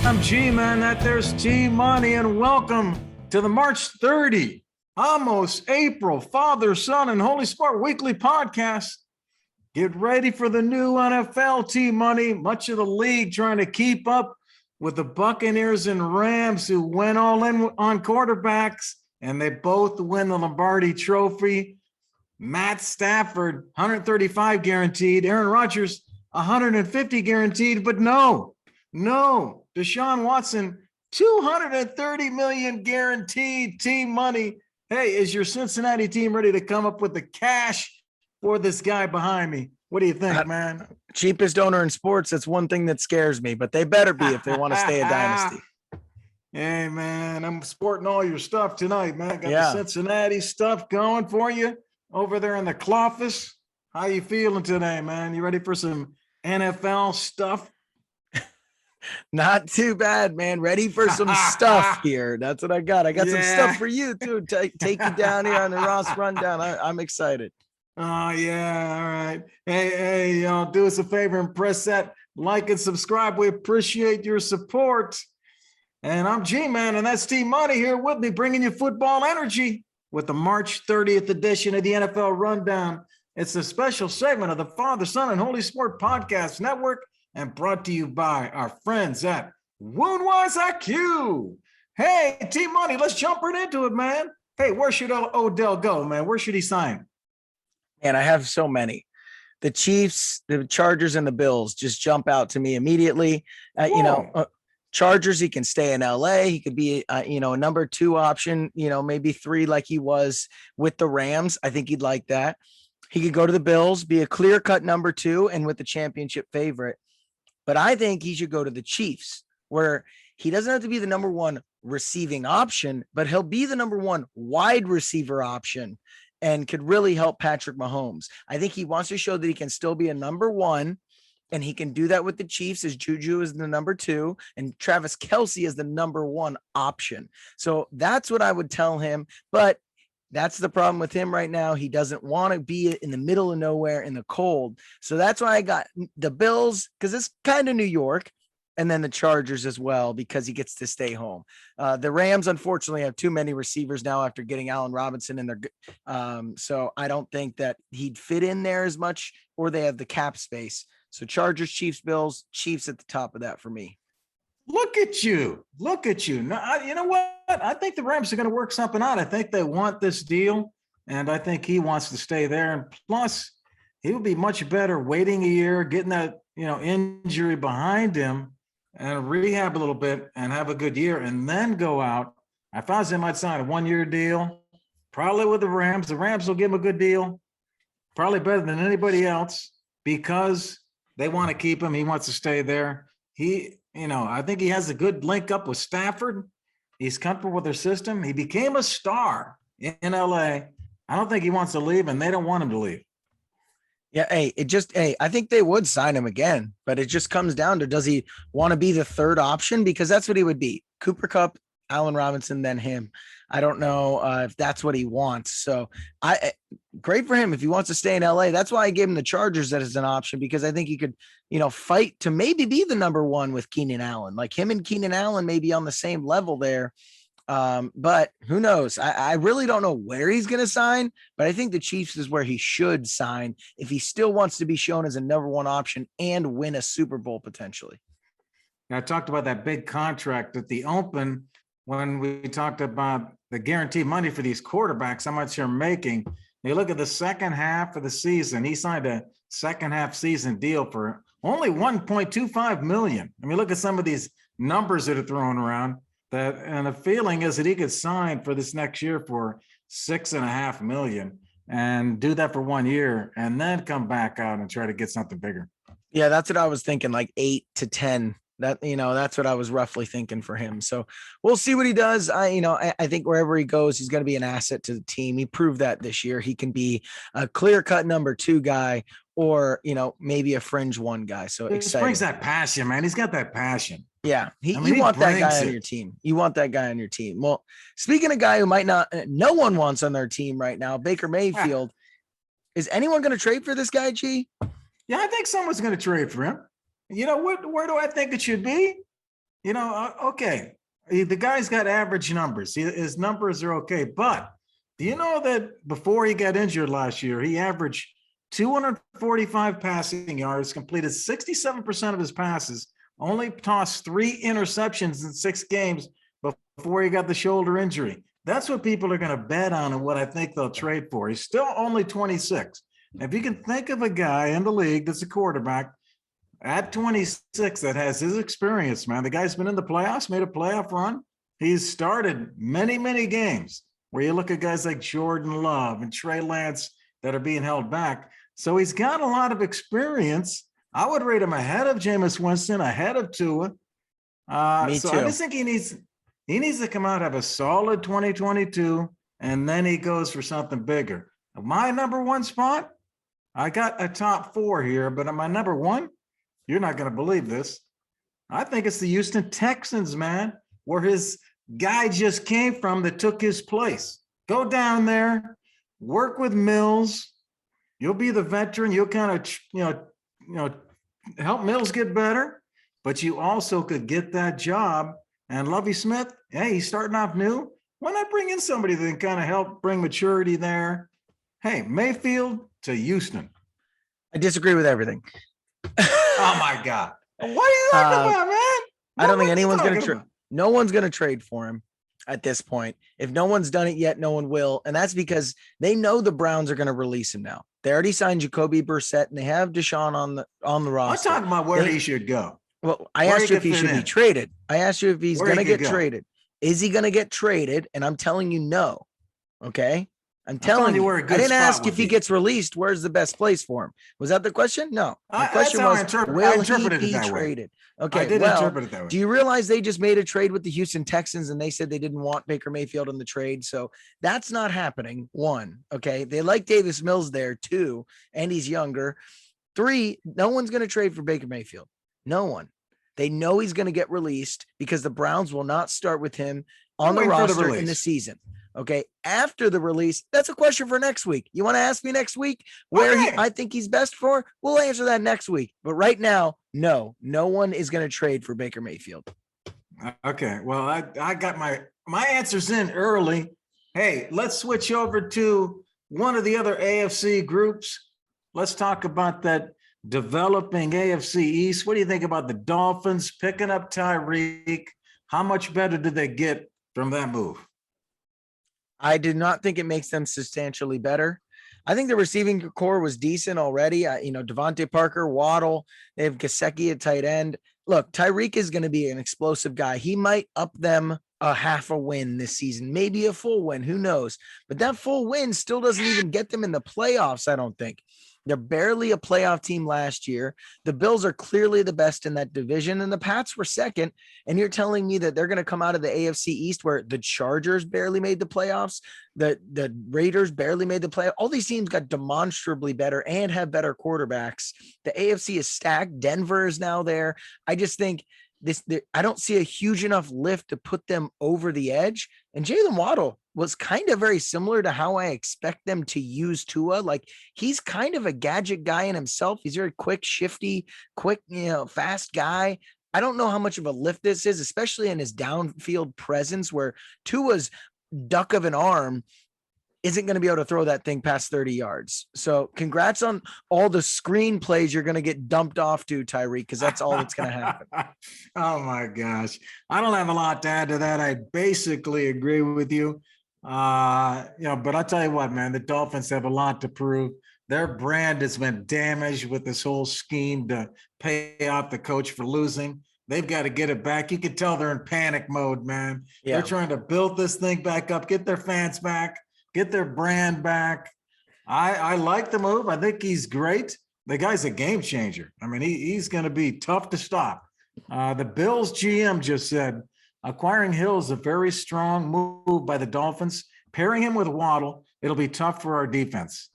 I'm G-Man, that there's T-Money, and welcome to the March 30, almost April, Father, Son, and Holy Spirit weekly podcast. Get ready for the new NFL, T-Money. Much of the league trying to keep up with the Buccaneers and Rams, who went all in on quarterbacks, and they both win the Lombardi Trophy. Matt Stafford, 135 guaranteed. Aaron Rodgers, 150 guaranteed, but no. Deshaun Watson, 230 million guaranteed. Team money. Hey, is your Cincinnati team ready to come up with the cash for this guy behind me? What do you think, man? Cheapest owner in sports. That's one thing that scares me, but they better be if they want to stay a dynasty. Hey, man, I'm sporting all your stuff tonight, man. Got the Cincinnati stuff going for you over there in the Cloffice. How you feeling today, man? You ready for some NFL stuff? Not too bad, man. Ready for some stuff here. That's what I got. I got some stuff for you too. Take you down here on the Ross Rundown. I'm excited. Oh, yeah. All right. Hey, y'all, do us a favor and press that like and subscribe. We appreciate your support. And I'm G-Man, and that's T-Money here with me, bringing you football energy with the March 30th edition of the NFL Rundown. It's a special segment of the Father, Son, and Holy Spirit Podcast Network, and brought to you by our friends at Woundwise IQ. Hey, T-Money, let's jump right into it, man. Hey, where should Odell go, man? Where should he sign? And I have so many. The Chiefs, the Chargers, and the Bills just jump out to me immediately. Chargers, he can stay in LA. He could be, a number 2 option, maybe 3 like he was with the Rams. I think he'd like that. He could go to the Bills, be a clear-cut number 2, and with the championship favorite. But I think he should go to the Chiefs, where he doesn't have to be the number 1 receiving option, but he'll be the number 1 wide receiver option and could really help Patrick Mahomes. I think he wants to show that he can still be a number 1, and he can do that with the Chiefs, as Juju is the number 2 and Travis Kelce is the number 1 option. So that's what I would tell him. But that's the problem with him right now. He doesn't want to be in the middle of nowhere in the cold. So that's why I got the Bills, because it's kind of New York, and then the Chargers as well, because he gets to stay home. The Rams, unfortunately, have too many receivers now after getting Allen Robinson in their. So I don't think that he'd fit in there as much, or they have the cap space. So Chargers, Chiefs, Bills, Chiefs at the top of that for me. Look at you. Now, you know what? I think the Rams are going to work something out. I think they want this deal, and I think he wants to stay there. And plus, he would be much better waiting a year, getting that, injury behind him and rehab a little bit and have a good year and then go out. I thought they might sign a 1-year deal, probably with the Rams. The Rams will give him a good deal, probably better than anybody else, because they want to keep him. He wants to stay there. I think he has a good link up with Stafford. He's comfortable with their system. He became a star in LA. I don't think he wants to leave, and they don't want him to leave. Yeah, I think they would sign him again, but it just comes down to, does he want to be the 3rd option? Because that's what he would be. Cooper Kupp, Allen Robinson, then him. I don't know if that's what he wants. So great for him if he wants to stay in LA. That's why I gave him the Chargers as an option, because I think he could, fight to maybe be the number 1 with Keenan Allen. Like him and Keenan Allen may be on the same level there. But who knows? I really don't know where he's going to sign, but I think the Chiefs is where he should sign if he still wants to be shown as a number 1 option and win a Super Bowl potentially. I talked about that big contract at the Open when we talked about the guaranteed money for these quarterbacks, how much they're making. You look at the second half of the season, he signed a second half season deal for only $1.25 million. I mean, look at some of these numbers that are thrown around. And the feeling is that he could sign for this next year for $6.5 million and do that for 1 year and then come back out and try to get something bigger. Yeah, that's what I was thinking, like 8 to 10. That's what I was roughly thinking for him. So we'll see what he does. I think wherever he goes, he's going to be an asset to the team. He proved that this year. He can be a clear-cut number 2 guy, or, maybe a fringe 1 guy. So exciting. He brings that passion, man. He's got that passion. Yeah. You want that guy on your team. You want that guy on your team. Well, speaking of guy who no one wants on their team right now, Baker Mayfield, is anyone going to trade for this guy, G? Yeah, I think someone's going to trade for him. You know, where do I think it should be? Okay. The guy's got average numbers. His numbers are okay. But do you know that before he got injured last year, he averaged 245 passing yards, completed 67% of his passes, only tossed 3 interceptions in 6 games before he got the shoulder injury. That's what people are going to bet on and what I think they'll trade for. He's still only 26. If you can think of a guy in the league that's a quarterback at 26 that has his experience, man, the guy's been in the playoffs, made a playoff run. He's started many, many games where you look at guys like Jordan Love and Trey Lance that are being held back. So he's got a lot of experience. I would rate him ahead of Jameis Winston, ahead of Tua. Me so too. I just think he needs to come out, have a solid 2022, and then he goes for something bigger. My number one spot, I got a top 4 here, but my number one, you're not going to believe this. I think it's the Houston Texans, man, where his guy just came from that took his place. Go down there, work with Mills. You'll be the veteran. You'll kind of, help Mills get better, but you also could get that job. And Lovie Smith, hey, he's starting off new. Why not bring in somebody that can kind of help bring maturity there? Hey, Mayfield to Houston. I disagree with everything. Oh my God. What are you talking about, man? I don't think anyone's going to trade. No one's going to trade for him at this point. If no one's done it yet, no one will. And that's because they know the Browns are going to release him now. They already signed Jacoby Brissett and they have Deshaun on the roster. I'm talking about where he should go. Well, I asked you if he should be traded. I asked you if he's going to get traded. Is he going to get traded? And I'm telling you no. Okay. I'm telling you. I didn't ask if he gets released. Where's the best place for him? Was that the question? No. The question was, will he be traded? Okay. I did interpret it that way. Do you realize they just made a trade with the Houston Texans and they said they didn't want Baker Mayfield in the trade? So that's not happening. 1. Okay. They like Davis Mills there. 2, and he's younger. 3, no one's going to trade for Baker Mayfield. No one. They know he's going to get released because the Browns will not start with him on the roster in the season. Okay. After the release, that's a question for next week. You want to ask me next week where I think he's best for? We'll answer that next week. But right now, no one is going to trade for Baker Mayfield. Okay. Well, I got my answers in early. Hey, let's switch over to one of the other AFC groups. Let's talk about that developing AFC East. What do you think about the Dolphins picking up Tyreek? How much better did they get from that move? I did not think it makes them substantially better. I think the receiving core was decent already. Devontae Parker, Waddle, they have Gesicki at tight end. Look, Tyreek is going to be an explosive guy. He might up them a half a win this season, maybe a full win. Who knows? But that full win still doesn't even get them in the playoffs, I don't think. They're barely a playoff team last year. The Bills are clearly the best in that division, and the Pats were second. And you're telling me that they're going to come out of the AFC East where the Chargers barely made the playoffs, the Raiders barely made the playoffs. All these teams got demonstrably better and have better quarterbacks. The AFC is stacked. Denver is now there. I just think I don't see a huge enough lift to put them over the edge. And Jalen Waddle was kind of very similar to how I expect them to use Tua. Like, he's kind of a gadget guy in himself. He's very quick, shifty, fast guy. I don't know how much of a lift this is, especially in his downfield presence, where Tua's duck of an arm isn't going to be able to throw that thing past 30 yards. So congrats on all the screen plays you're going to get dumped off to, Tyreek, because that's all that's going to happen. Oh my gosh. I don't have a lot to add to that. I basically agree with you. But I'll tell you what, man, the Dolphins have a lot to prove. Their brand has been damaged with this whole scheme to pay off the coach for losing. They've got to get it back. You can tell they're in panic mode, man. Yeah. They're trying to build this thing back up, get their fans back, get their brand back. I like the move. I think he's great. The guy's a game changer. I mean, he's going to be tough to stop. The Bills GM just said, acquiring Hill is a very strong move by the Dolphins. Pairing him with Waddle, it'll be tough for our defense.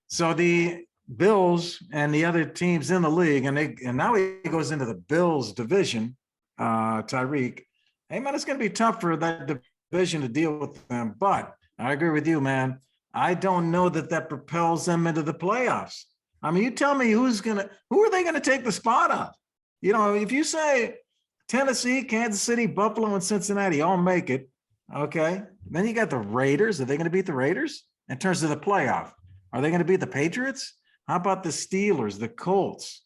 So the Bills and the other teams in the league, and now he goes into the Bills division, Tyreek. Hey, man, it's going to be tough for that division to deal with them. But I agree with you, man. I don't know that propels them into the playoffs. I mean, you tell me who are they going to take the spot of? If you say Tennessee, Kansas City, Buffalo, and Cincinnati all make it. Okay. Then you got the Raiders. Are they going to beat the Raiders in terms of the playoff? Are they going to beat the Patriots? How about the Steelers, the Colts,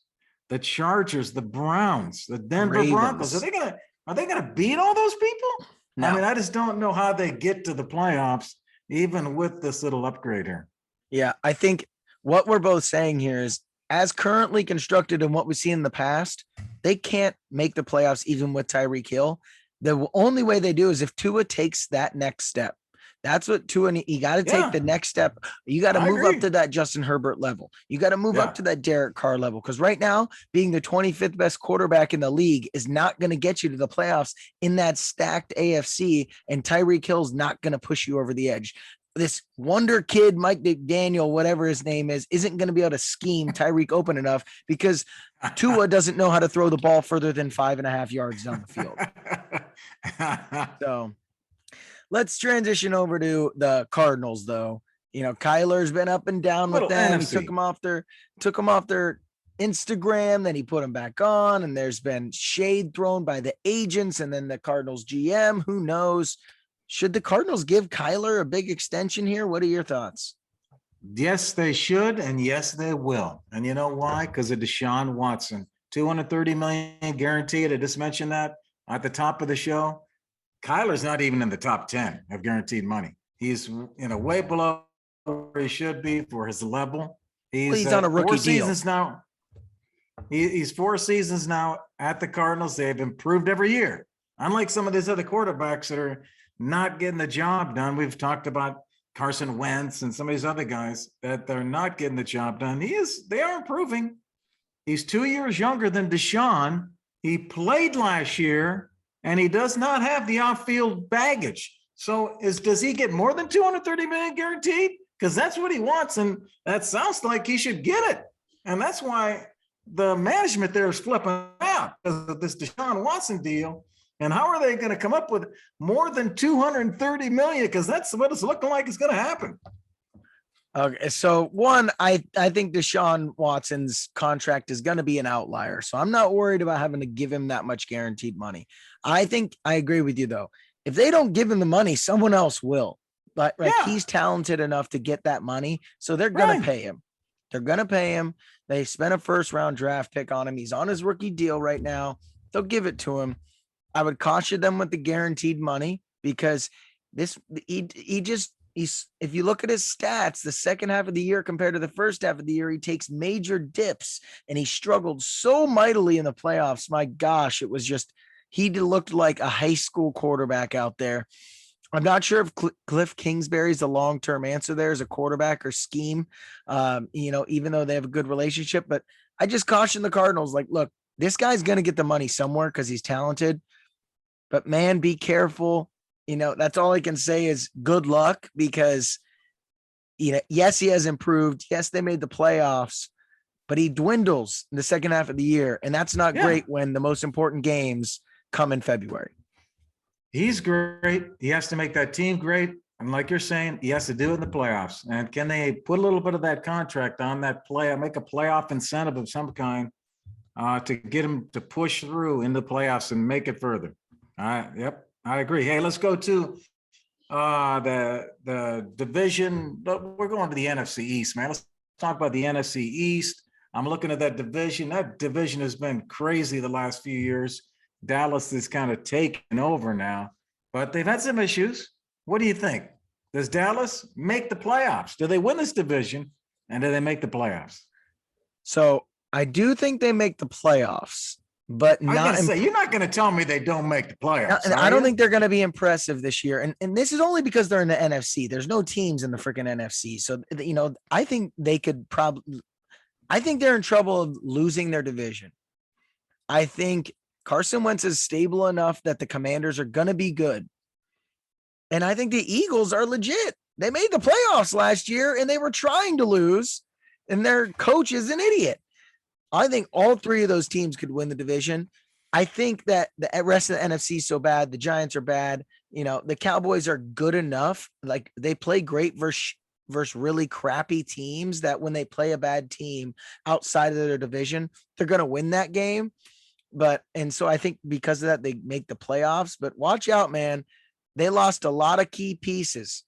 the Chargers, the Browns, the Denver Broncos? Ravens. Are they gonna beat all those people? No. I mean, I just don't know how they get to the playoffs, even with this little upgrade here. Yeah, I think what we're both saying here is, as currently constructed and what we've seen in the past, they can't make the playoffs even with Tyreek Hill. The only way they do is if Tua takes that next step. That's what Tua, you got to take the next step. You got to move up to that Justin Herbert level. You got to move up to that Derek Carr level. Because right now, being the 25th best quarterback in the league is not going to get you to the playoffs in that stacked AFC. And Tyreek Hill's not going to push you over the edge. This wonder kid, Mike McDaniel, whatever his name is, isn't going to be able to scheme Tyreek open enough because Tua doesn't know how to throw the ball further than 5.5 yards down the field. So let's transition over to the Cardinals, though. You know, Kyler's been up and down with them. NFC. He took them off their Instagram, then he put them back on, and there's been shade thrown by the agents and then the Cardinals GM. Who knows? Should the Cardinals give Kyler a big extension here? What are your thoughts? Yes, they should, and yes, they will. And you know why? Because of Deshaun Watson. $230 million guaranteed. I just mentioned that at the top of the show. Kyler's not even in the top 10 of guaranteed money. He's way below where he should be for his level. He's on a rookie 4 seasons now. He's 4 seasons now at the Cardinals. They've improved every year. Unlike some of these other quarterbacks that are not getting the job done. We've talked about Carson Wentz and some of these other guys that they're not getting the job done. They are improving. He's 2 years younger than Deshaun. He played last year, and he does not have the off-field baggage. So does he get more than $230 million guaranteed? Because that's what he wants, and that sounds like he should get it. And that's why the management there is flipping out because of this Deshaun Watson deal. And how are they going to come up with more than $230 million? Because that's what it's looking like it's going to happen. Okay, so one, I think Deshaun Watson's contract is going to be an outlier. So I'm not worried about having to give him that much guaranteed money. I think I agree with you, though. If they don't give him the money, someone else will. But he's talented enough to get that money. So they're going to pay him. They're going to pay him. They spent a first-round draft pick on him. He's on his rookie deal right now. They'll give it to him. I would caution them with the guaranteed money because if you look at his stats, the second half of the year compared to the first half of the year, he takes major dips and he struggled so mightily in the playoffs. My gosh, it was just, he looked like a high school quarterback out there. I'm not sure if Cliff Kingsbury's the long-term answer there as a quarterback or scheme, even though they have a good relationship, but I just caution the Cardinals, like, look, this guy's going to get the money somewhere because he's talented. But man, be careful. That's all I can say is good luck because, yes, he has improved. Yes, they made the playoffs, but he dwindles in the second half of the year. And that's not great when the most important games come in February. He's great. He has to make that team great. And like you're saying, he has to do it in the playoffs. And can they put a little bit of that contract on that make a playoff incentive of some kind to get him to push through in the playoffs and make it further? Yep, I agree. Hey, let's go to the division. We're going to the NFC East, man. Let's talk about the NFC East. I'm looking at that division. That division has been crazy the last few years. Dallas is kind of taking over now, but they've had some issues. What do you think? Does Dallas make the playoffs? Do they win this division, and do they make the playoffs? So I do think they make the playoffs. But you're not going to tell me they don't make the playoffs. I don't think they're going to be impressive this year. And this is only because they're in the NFC. There's no teams in the freaking NFC. So, I think they could I think they're in trouble of losing their division. I think Carson Wentz is stable enough that the Commanders are going to be good. And I think the Eagles are legit. They made the playoffs last year and they were trying to lose. And their coach is an idiot. I think all three of those teams could win the division. I think that the rest of the NFC is so bad. The Giants are bad. The Cowboys are good enough. Like they play great versus really crappy teams that when they play a bad team outside of their division, they're going to win that game. And so I think because of that, they make the playoffs. But watch out, man. They lost a lot of key pieces.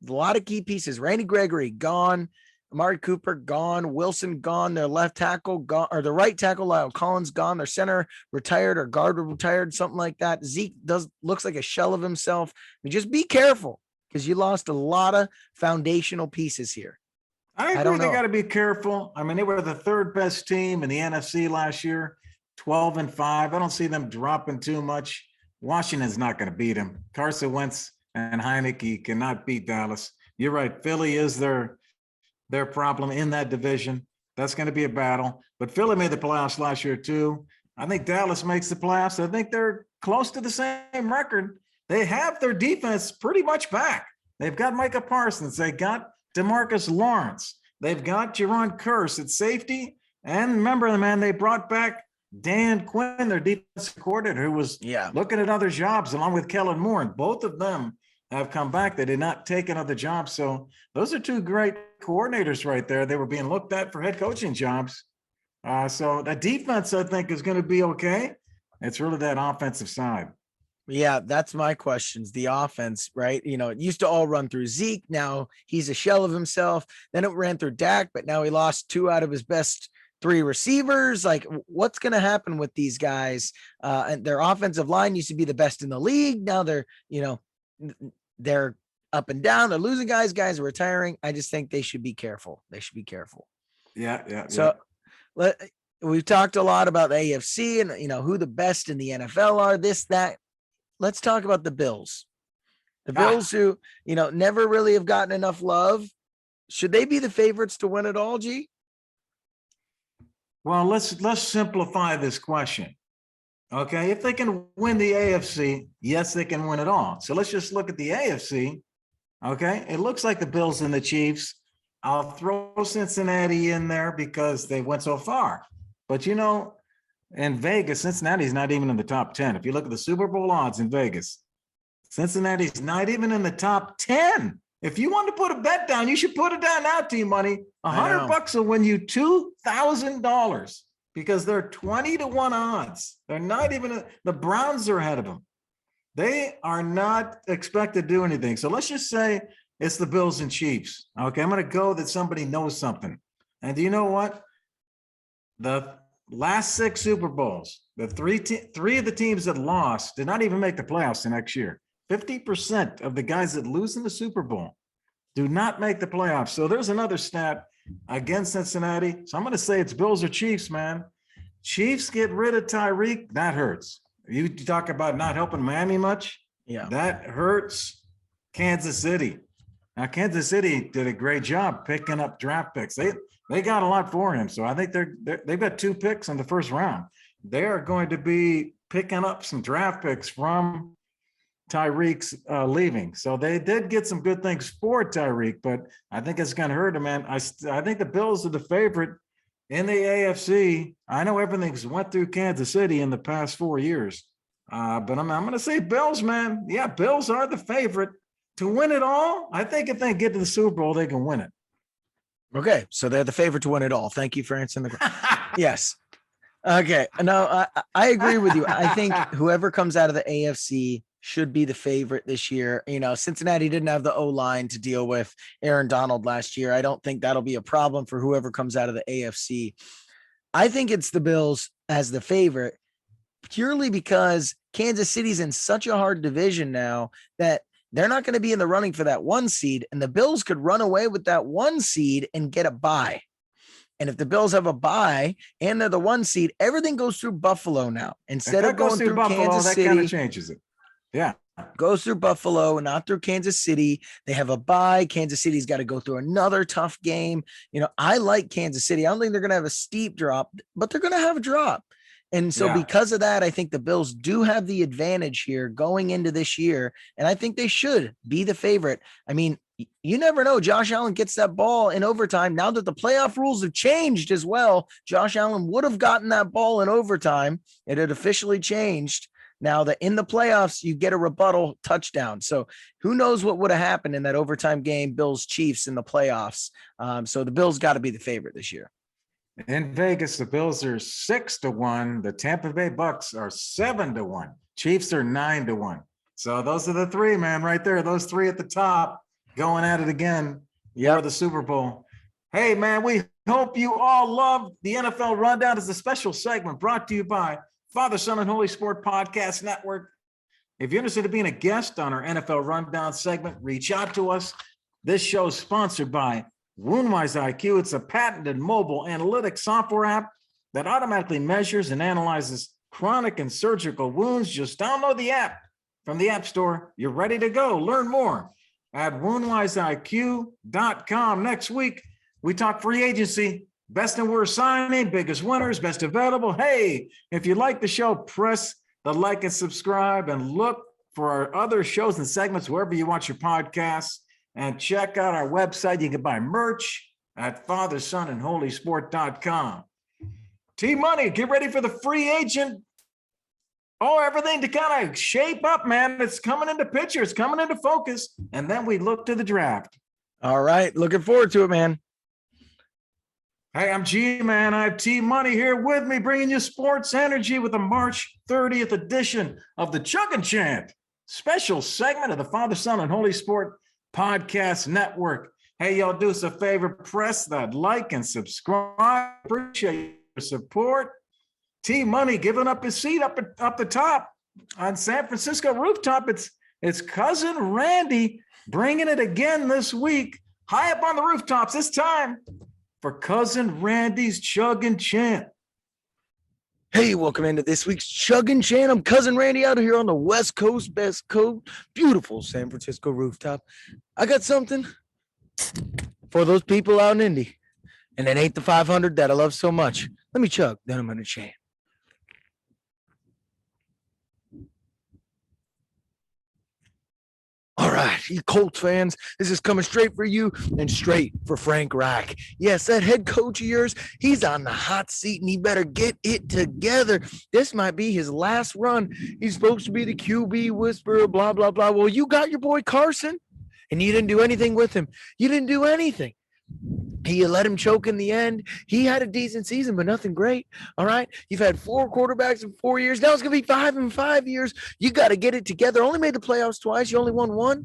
Randy Gregory gone. Amari Cooper gone. Wilson gone. Their left tackle gone, or the right tackle, Lyle Collins gone. Their center retired, or guard retired, something like that. Zeke looks like a shell of himself. I mean, just be careful because you lost a lot of foundational pieces here. I agree. They got to be careful. I mean, they were the third best team in the NFC last year, 12-5. I don't see them dropping too much. Washington's not going to beat them. Carson Wentz and Heineke cannot beat Dallas. You're right. Philly is their problem in that division. That's going to be a battle. But Philly made the playoffs last year too. I think Dallas makes the playoffs. I think they're close to the same record. They have their defense pretty much back. They've got Micah Parsons. They got DeMarcus Lawrence. They've got Jaron Kearse at safety. And remember, man, they brought back Dan Quinn, their defensive coordinator, who was looking at other jobs along with Kellen Moore. And both of them have come back. They did not take another job. So those are two great coordinators right there. They were being looked at for head coaching jobs. So that defense, I think, is going to be okay. It's really that offensive side. Yeah, that's my questions. The offense, right? You know, it used to all run through Zeke. Now he's a shell of himself. Then it ran through Dak, but now he lost 2 out of his best 3 receivers. Like, what's going to happen with these guys? And their offensive line used to be the best in the league. Now they're up and down. They're losing guys. Guys are retiring. I just think they should be careful. Yeah. So we've talked a lot about the AFC and, who the best in the NFL are, this, that. Let's talk about the Bills. The Bills who, never really have gotten enough love. Should they be the favorites to win it all, G? Well, let's simplify this question. Okay, if they can win the AFC, yes, they can win it all. So let's just look at the AFC. Okay, it looks like the Bills and the Chiefs. I'll throw Cincinnati in there because they went so far. But in Vegas, Cincinnati's not even in the top 10. If you look at the Super Bowl odds in Vegas, Cincinnati's not even in the top 10. If you want to put a bet down, you should put it down now, T-Money. $100 will win you $2,000 because they're 20-1 odds. They're not even the Browns are ahead of them. They are not expected to do anything. So let's just say it's the Bills and Chiefs. Okay, I'm going to go that somebody knows something. And do you know what? The last 6 Super Bowls, the three of the teams that lost did not even make the playoffs the next year. 50% of the guys that lose in the Super Bowl do not make the playoffs. So there's another stat against Cincinnati. So I'm going to say it's Bills or Chiefs, man. Chiefs get rid of Tyreek. That hurts. You talk about not helping Miami much. Yeah. That hurts Kansas City. Now, Kansas City did a great job picking up draft picks. They got a lot for him. So I think they've got 2 picks in the first round. They are going to be picking up some draft picks from Tyreek's leaving. So they did get some good things for Tyreek, but I think it's going to hurt him, man. I think the Bills are the favorite in the AFC. I know everything's went through Kansas City in the past 4 years, but I'm going to say Bills, man. Yeah, Bills are the favorite to win it all. I think if they get to the Super Bowl, they can win it. Okay, so they're the favorite to win it all. Thank you for answering the question. Yes. Okay. No, I agree with you. I think whoever comes out of the AFC should be the favorite this year. Cincinnati didn't have the O-line to deal with Aaron Donald last year. I don't think that'll be a problem for whoever comes out of the AFC. I think it's the Bills as the favorite purely because Kansas City's in such a hard division now that they're not going to be in the running for that 1 seed, and the Bills could run away with that 1 seed and get a bye. And if the Bills have a bye and they're the 1 seed, everything goes through Buffalo now. Instead of going through Buffalo, Kansas City, that kind of changes it. Yeah. Goes through Buffalo and not through Kansas City. They have a bye. Kansas City's got to go through another tough game. I like Kansas City. I don't think they're going to have a steep drop, but they're going to have a drop. And so because of that, I think the Bills do have the advantage here going into this year. And I think they should be the favorite. I mean, you never know. Josh Allen gets that ball in overtime. Now that the playoff rules have changed as well, Josh Allen would have gotten that ball in overtime. It had officially changed. Now that in the playoffs, you get a rebuttal touchdown. So who knows what would have happened in that overtime game, Bills Chiefs in the playoffs. So the Bills got to be the favorite this year. In Vegas, the Bills are 6-1. The Tampa Bay Bucks are 7-1. Chiefs are 9-1. So those are the three, man, right there. Those three at the top going at it again for the Super Bowl. Hey, man, we hope you all love the NFL Rundown. It's a special segment brought to you by Father, Son, and Holy Sport Podcast Network. If you're interested in being a guest on our NFL Rundown segment, reach out to us. This show is sponsored by Woundwise IQ. It's a patented mobile analytics software app that automatically measures and analyzes chronic and surgical wounds. Just download the app from the App Store. You're ready to go. Learn more at woundwiseiq.com. Next week, we talk free agency, best and worst signing, biggest winners, best available. Hey, if you like the show, press the like and subscribe and look for our other shows and segments wherever you watch your podcasts. And check out our website. You can buy merch at fathersonandholysport.com. T-Money, get ready for the free agent. Oh, everything to kind of shape up, man. It's coming into picture. It's coming into focus. And then we look to the draft. All right. Looking forward to it, man. Hey, I'm G-Man. I have T-Money here with me, bringing you sports energy with the March 30th edition of the Chug and Chant, special segment of the Father, Son, and Holy Sport Podcast Network. Hey, y'all, do us a favor, press that like and subscribe. Appreciate your support. T-Money giving up his seat up the top on San Francisco rooftop. It's cousin Randy bringing it again this week, high up on the rooftops this time for cousin Randy's Chug and Chant. Hey, welcome into this week's Chug and Chant. I'm cousin Randy out here on the West Coast, best coast, beautiful San Francisco rooftop. I got something for those people out in Indy, and it ain't the 500 that I love so much. Let me chug, then I'm gonna chant. All right, you Colts fans, this is coming straight for you and straight for Frank Reich. Yes, that head coach of yours, he's on the hot seat and he better get it together. This might be his last run. He's supposed to be the QB whisperer, blah, blah, blah. Well, you got your boy Carson and you didn't do anything with him. You didn't do anything. You let him choke in the end. He had a decent season, but nothing great. All right. You've had 4 quarterbacks in 4 years. Now it's going to be 5 in 5 years. You got to get it together. Only made the playoffs twice. You only won 1.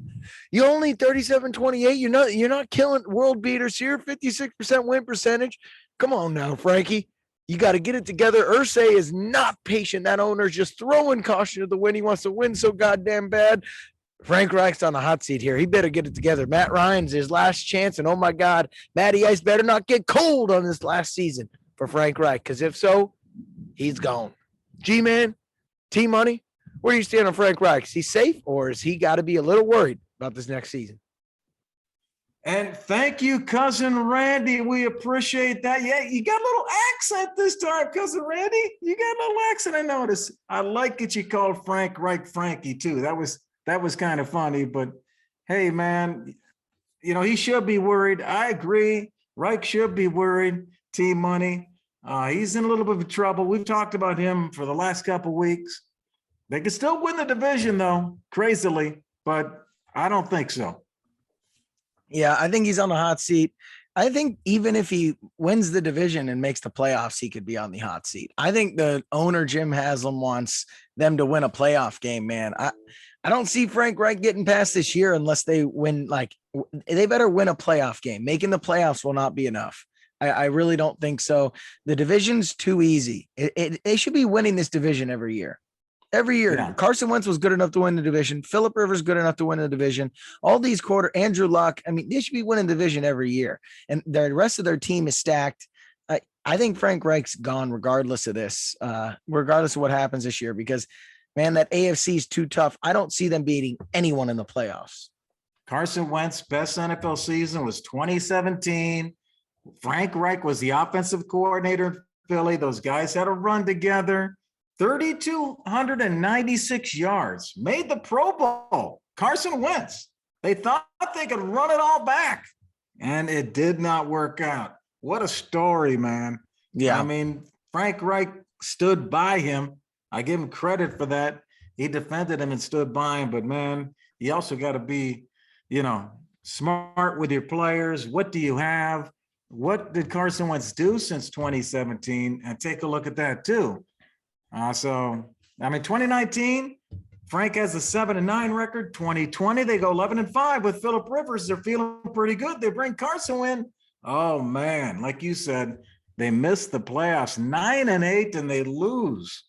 You only 37-28. You're not killing world beaters here. 56% win percentage. Come on now, Frankie. You got to get it together. Irsay is not patient. That owner's just throwing caution to the wind. He wants to win so goddamn bad. Frank Reich's on the hot seat here. He better get it together. Matt Ryan's his last chance, and oh my God, Matty Ice better not get cold on this last season for Frank Reich, because if so, he's gone. G-Man, T-Money, where do you stand on Frank Reich? Is he safe, or is he got to be a little worried about this next season? And thank you, cousin Randy. We appreciate that. Yeah, you got a little accent this time, cousin Randy. You got a little accent, I noticed. I like that you called Frank Reich Frankie, too. That was kind of funny, but hey, man, he should be worried. I agree. Reich should be worried. T-Money, he's in a little bit of trouble. We've talked about him for the last couple of weeks. They could still win the division, though, crazily, but I don't think so. Yeah, I think he's on the hot seat. I think even if he wins the division and makes the playoffs, he could be on the hot seat. I think the owner, Jim Haslam, wants them to win a playoff game, man. I don't see Frank Reich getting past this year unless they win. They better win a playoff game. Making the playoffs will not be enough. I really don't think so. The division's too easy. They should be winning this division every year. Every year. Yeah. Carson Wentz was good enough to win the division. Phillip Rivers good enough to win the division. All these Andrew Luck. I mean, they should be winning the division every year. And the rest of their team is stacked. I think Frank Reich's gone regardless of this, regardless of what happens this year, because man, that AFC is too tough. I don't see them beating anyone in the playoffs. Carson Wentz's best NFL season was 2017. Frank Reich was the offensive coordinator in Philly. Those guys had a run together. 3,296 yards. Made the Pro Bowl. Carson Wentz. They thought they could run it all back, and it did not work out. What a story, man. Yeah. I mean, Frank Reich stood by him. I give him credit for that. He defended him and stood by him. But, man, you also got to be, smart with your players. What do you have? what did Carson Wentz do since 2017? And take a look at that too. 2019, Frank has a 7-9 record. 2020, they go 11-5 with Phillip Rivers. They're feeling pretty good. They bring Carson in. Oh man, like you said, they missed the playoffs 9-8 and they lose.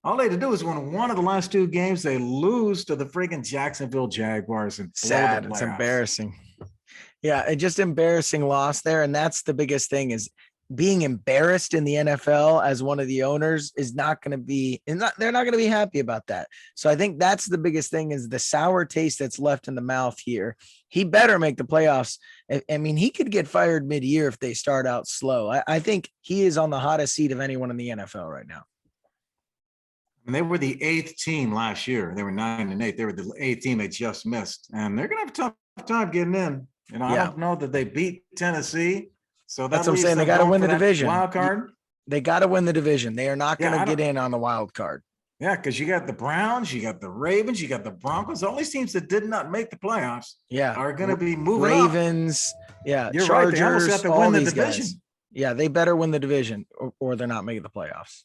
All they had to do is win one of the last two games. They lose to the freaking Jacksonville Jaguars and sad. It's embarrassing. Yeah, it just embarrassing loss there. And that's the biggest thing is being embarrassed in the NFL as one of the owners is not going to be, they're not going to be happy about that. So I think that's the biggest thing is the sour taste that's left in the mouth here. He better make the playoffs. I mean, he could get fired mid-year if they start out slow. I think he is on the hottest seat of anyone in the NFL right now. And they were the 8th team last year. They were 9-8. They were the 8th team they just missed. And they're going to have a tough time getting in. I don't know that they beat Tennessee. So that's what I'm saying. They got to win the division. Wild card. They got to win the division. They are not going to get in on the wild card. Yeah, because you got the Browns, you got the Ravens, you got the Broncos. All these teams that did not make the playoffs are going to be moving Ravens, up. You're Chargers, right. They almost have to win the division. Guys. Yeah, they better win the division or they're not making the playoffs.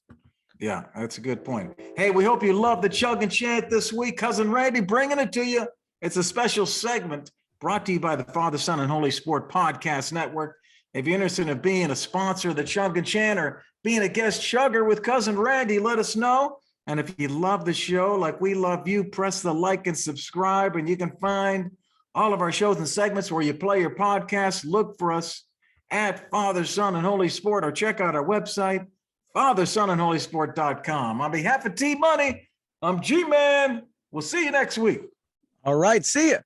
Yeah, that's a good point. Hey, we hope you love the Chug and Chant this week. Cousin Randy bringing it to you. It's a special segment brought to you by the Father, Son, and Holy Sport Podcast Network. If you're interested in being a sponsor of the Chug and Chant or being a guest chugger with Cousin Randy, let us know. And if you love the show like we love you, press the like and subscribe. And you can find all of our shows and segments where you play your podcast. Look for us at Father, Son, and Holy Sport or check out our website, FatherSonAndHolySport.com. On behalf of T-Money, I'm G-Man. We'll see you next week. All right. See ya.